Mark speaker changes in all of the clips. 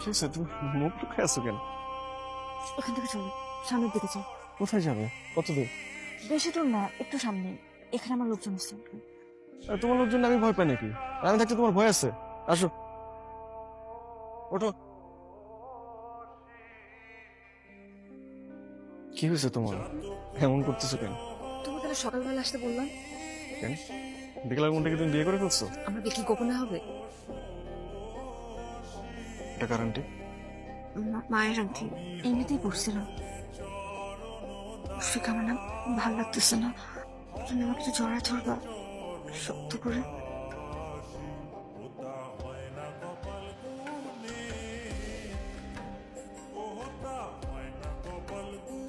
Speaker 1: কি হয়েছে, তুমি মুখ লুকিয়ে আছো কেন?
Speaker 2: ওখান থেকে চলো, সামনের দিকে যাও।
Speaker 1: কোথায় যাবে? কত দূর?
Speaker 2: বেশি দূর না, একটু সামনে। এখানে আমার লোকজন আছে।
Speaker 1: তোমার লোকজন আমি ভয় পাই নাকি? আর আমি থাকতে তোমার ভয় আছে? আসো, ওঠো। কি হয়েছে তোমার? এমন করতেছো কেন?
Speaker 2: তোমাকে না সকালবেলা আসতে বললাম।
Speaker 1: কেন? বিকেলের মনটাকে তুমি বিয়ে করে ফেলছো?
Speaker 2: আমার বিয়ে কি গোপনে হবে?
Speaker 1: এটা কারণটি?
Speaker 2: মায়ের আংটি এমনিতেই পড়ছিলাম। মুশফিক, আমার না ভালো লাগতেছে না। তুমি আমাকে একটু জড়ায় ধরবা শক্ত করে।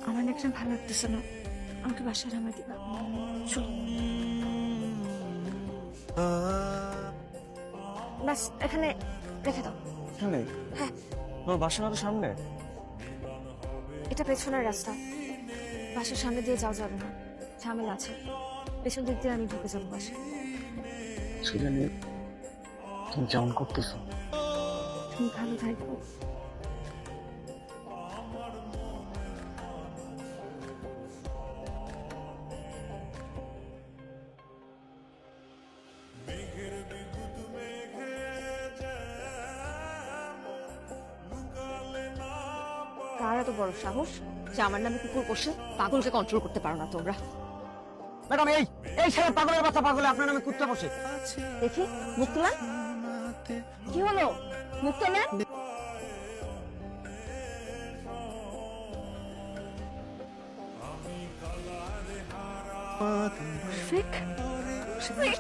Speaker 2: আমার না এখানে ভালো লাগতেছে না, আমাকে বাসায় নামাই দিবা। চলো। ব্যাস এখানে রেখে দাও।
Speaker 1: এখানে?
Speaker 2: হ্যাঁ,
Speaker 1: তোমার বাসা না তো সামনে।
Speaker 2: এটা পেছনের রাস্তা, বাসার সামনে দিয়ে যাওয়া যাবে না, ঝামেলা আছে। পেছন দিক দিয়ে আমি ঢুকে যাবো বাসায়।
Speaker 1: সুজানি, তুমি কেমন করতেছো?
Speaker 2: তুমি ভালো থাকবো। কার এত বড় সাহস যে আমার নামে কুকুর পোষে? পাগলকে কন্ট্রোল করতে পারো না তোমরা।
Speaker 3: ম্যাডাম, এই এই ছেলে পাগলের বাচ্চা পাগলে আপনার নামে কুত্তা বসে।
Speaker 2: দেখি মুখ তোলা। কি হলো, মুখ তোলেন। মুশফিক, মুশফিক,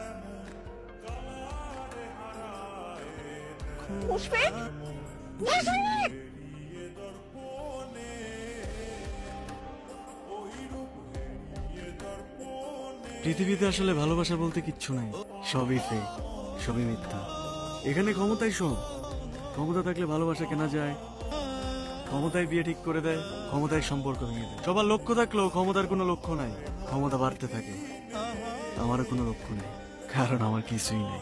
Speaker 2: মুশফিক, মুশফিক।
Speaker 4: পৃথিবীতে আসলে ভালোবাসা বলতে কিচ্ছু নাই, সবই ফেক, সবই মিথ্যা। এখানে ক্ষমতাই সব। ক্ষমতা থাকলে ভালোবাসা কেনা যায়, ক্ষমতায় বিয়ে ঠিক করে দেয়, ক্ষমতায় সম্পর্ক ভেঙে দেয়। সবার লক্ষ্য থাকলেও ক্ষমতার কোনো লক্ষ্য নাই, ক্ষমতা বাড়তে থাকে। আমারও কোনো লক্ষ্য নেই, কারণ আমার কিছুই নাই।